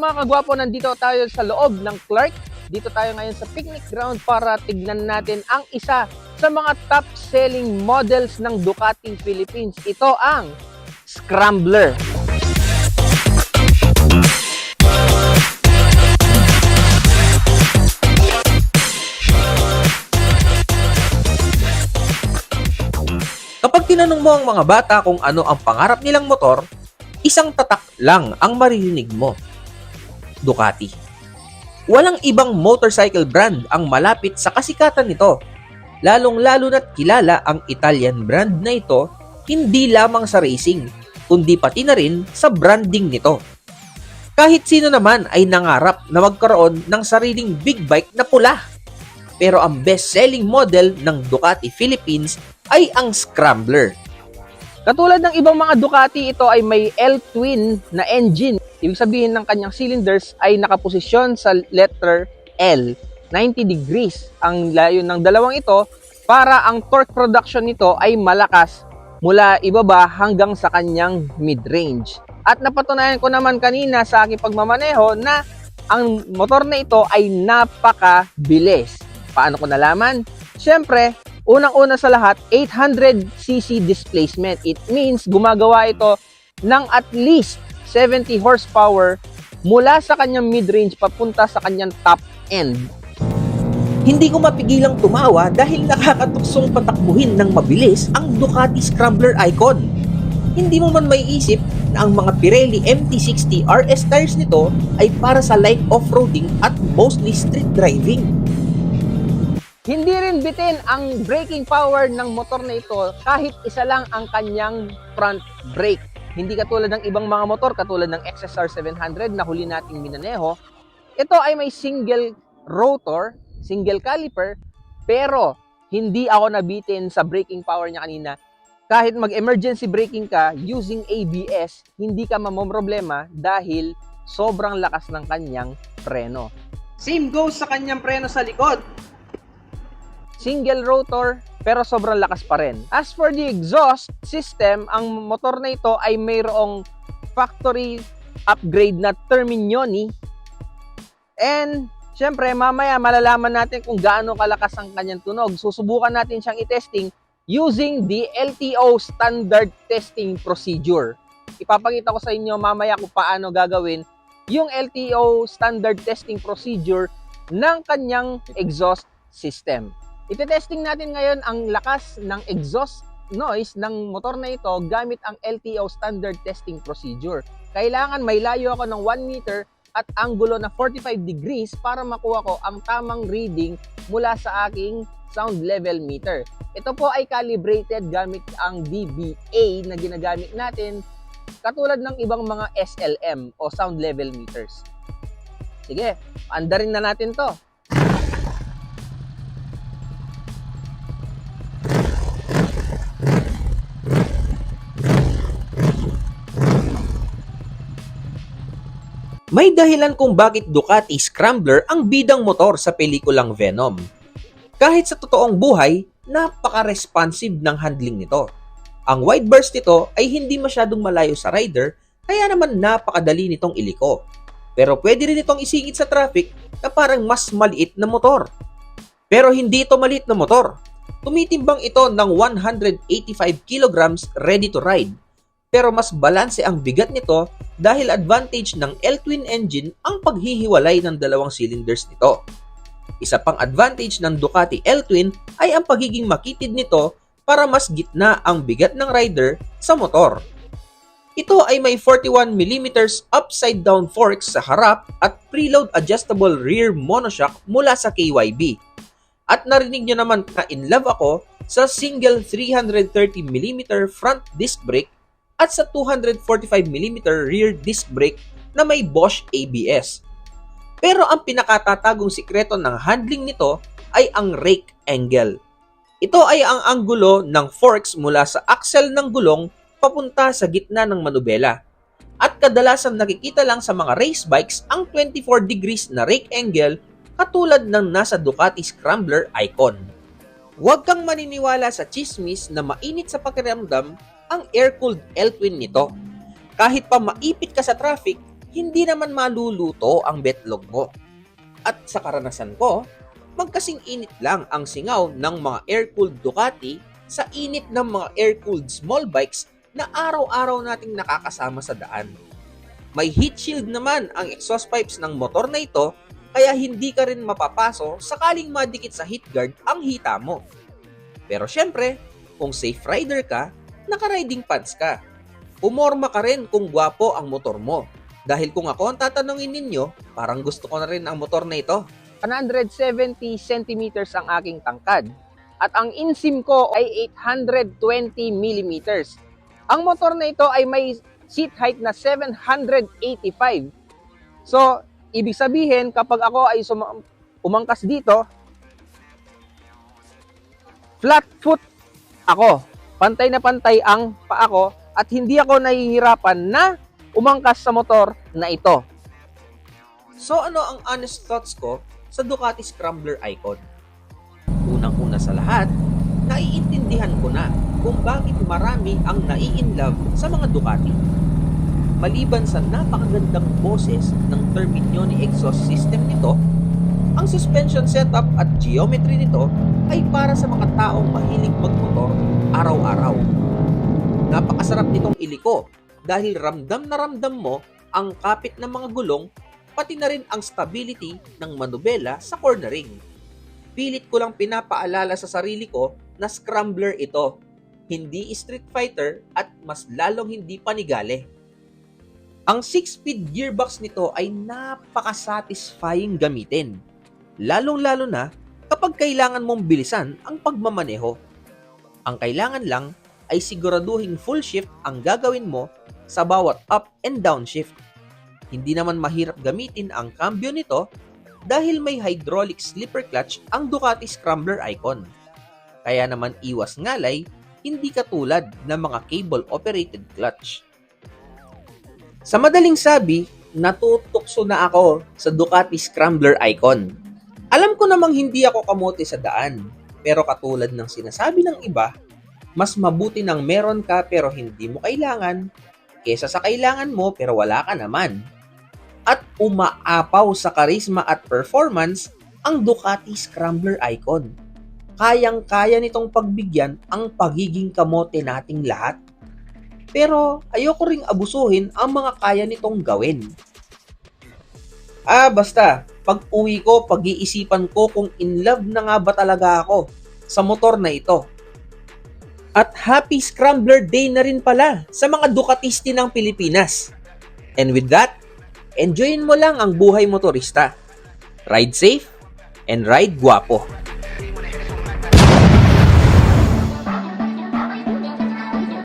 mga kagwapo, nandito tayo sa loob ng Clark. Dito tayo ngayon sa picnic ground para tignan natin ang isa sa mga top selling models ng Ducati Philippines. Ito ang Scrambler. Kapag tinanong mo ang mga bata kung ano ang pangarap nilang motor, isang tatak lang ang maririnig mo. Ducati. Walang ibang motorcycle brand ang malapit sa kasikatan nito. Lalong-lalo na't kilala ang Italian brand na ito hindi lamang sa racing, kundi pati na rin sa branding nito. Kahit sino naman ay nangarap na magkaroon ng sariling big bike na pula. Pero ang best-selling model ng Ducati Philippines ay ang Scrambler. Katulad ng ibang mga Ducati, ito ay may L-twin na engine. Ibig sabihin ng kanyang cylinders ay nakaposisyon sa letter L, 90 degrees. Ang layo ng dalawang ito para ang torque production nito ay malakas mula ibaba hanggang sa kanyang mid-range. At napatunayan ko naman kanina sa aking pagmamaneho na ang motor na ito ay napakabilis. Paano ko nalaman? Siyempre, unang-una sa lahat, 800cc displacement. It means gumagawa ito ng at least 70 horsepower mula sa kanyang mid-range papunta sa kanyang top end. Hindi ko mapigilang tumawa dahil nakakatuksong patakbuhin ng mabilis ang Ducati Scrambler Icon. Hindi mo man maiisip na ang mga Pirelli MT60 RS tires nito ay para sa light off-roading at mostly street driving. Hindi rin bitin ang braking power ng motor na ito kahit isa lang ang kanyang front brake. Hindi katulad ng ibang mga motor katulad ng XSR 700 na huli nating minaneho. Ito ay may single rotor, single caliper, pero hindi ako nabitin sa braking power niya kanina. Kahit mag-emergency braking ka using ABS, hindi ka mamomroblema dahil sobrang lakas ng kanyang preno. Same goes sa kanyang preno sa likod. Single rotor pero sobrang lakas pa rin. As for the exhaust system, ang motor na ito ay mayroong factory upgrade na Terminioni. And syempre mamaya malalaman natin kung gaano kalakas ang kanyang tunog. Susubukan natin siyang i-testing using the LTO standard testing procedure. Ipapakita ko sa inyo mamaya kung paano gagawin yung LTO standard testing procedure ng kanyang exhaust system. Ite-testing natin ngayon ang lakas ng exhaust noise ng motor na ito gamit ang LTO standard testing procedure. Kailangan may layo ako ng 1 meter at anggulo na 45 degrees para makuha ko ang tamang reading mula sa aking sound level meter. Ito po ay calibrated gamit ang dBA na ginagamit natin katulad ng ibang mga SLM o sound level meters. Sige, andarin na natin to. May dahilan kung bakit Ducati Scrambler ang bidang motor sa pelikulang Venom. Kahit sa totoong buhay, napaka-responsive ng handling nito. Ang wide burst nito ay hindi masyadong malayo sa rider, kaya naman napakadali nitong iliko. Pero pwede rin itong isingit sa traffic na parang mas maliit na motor. Pero hindi ito maliit na motor. Tumitimbang ito ng 185 kilograms ready to ride. Pero mas balanse ang bigat nito dahil advantage ng L-twin engine ang paghihiwalay ng dalawang cylinders nito. Isa pang advantage ng Ducati L-twin ay ang pagiging makitid nito para mas gitna ang bigat ng rider sa motor. Ito ay may 41mm upside down forks sa harap at preload adjustable rear monoshock mula sa KYB. At narinig nyo naman na in love ako sa single 330mm front disc brake at sa 245mm rear disc brake na may Bosch ABS. Pero ang pinakatatagong sikreto ng handling nito ay ang rake angle. Ito ay ang anggulo ng forks mula sa axle ng gulong papunta sa gitna ng manubela. At kadalasan nakikita lang sa mga race bikes ang 24 degrees na rake angle katulad ng nasa Ducati Scrambler Icon. Huwag kang maniniwala sa chismis na mainit sa pakiramdam ang air-cooled L-twin nito. Kahit pa maipit ka sa traffic, hindi naman maluluto ang betlog mo. At sa karanasan ko, magkasing init lang ang singaw ng mga air-cooled Ducati sa init ng mga air-cooled small bikes na araw-araw nating nakakasama sa daan. May heat shield naman ang exhaust pipes ng motor na ito, kaya hindi ka rin mapapaso sakaling madikit sa heat guard ang hita mo. Pero syempre, kung safe rider ka, naka-riding pants ka. Umorma ka rin kung gwapo ang motor mo. Dahil kung ako ang tatanungin ninyo, parang gusto ko na rin ang motor na ito. 170 centimeters ang aking tangkad at ang insim ko ay 820 millimeters. Ang motor na ito ay may seat height na 785. So, ibig sabihin kapag ako ay umangkas dito, flat foot ako. Pantay na pantay ang paa ko at hindi ako nahihirapan na umangkas sa motor na ito. So ano ang honest thoughts ko sa Ducati Scrambler Icon? Unang-una sa lahat, naiintindihan ko na kung bakit marami ang nai-inlove sa mga Ducati. Maliban sa napakagandang boses ng Terminioni exhaust system nito, ang suspension setup at geometry nito ay para sa mga taong mahilig magmotor araw-araw. Napakasarap nitong iliko dahil ramdam na ramdam mo ang kapit ng mga gulong pati na rin ang stability ng manubela sa cornering. Pilit ko lang pinapaalala sa sarili ko na scrambler ito, hindi Street Fighter at mas lalong hindi panigale. Ang 6-speed gearbox nito ay napaka-satisfying gamitin, lalong-lalo na kapag kailangan mong bilisan ang pagmamaneho. Ang kailangan lang ay siguraduhin full shift ang gagawin mo sa bawat up and down shift. Hindi naman mahirap gamitin ang cambio nito dahil may hydraulic slipper clutch ang Ducati Scrambler Icon. Kaya naman iwas ngalay, hindi katulad ng mga cable-operated clutch. Sa madaling sabi, natutukso na ako sa Ducati Scrambler Icon. Alam ko namang hindi ako kamote sa daan, pero katulad ng sinasabi ng iba, mas mabuti nang meron ka pero hindi mo kailangan, kesa sa kailangan mo pero wala ka naman. At umaapaw sa karisma at performance ang Ducati Scrambler Icon. Kayang-kaya nitong pagbigyan ang pagiging kamote nating lahat. Pero ayoko ring abusuhin ang mga kaya nitong gawin. Basta, pag uwi ko, pag-iisipan ko kung in love na nga ba talaga ako sa motor na ito. At happy Scrambler Day na rin pala sa mga Ducatisti ng Pilipinas. And with that, enjoyin mo lang ang buhay motorista. Ride safe and ride guwapo.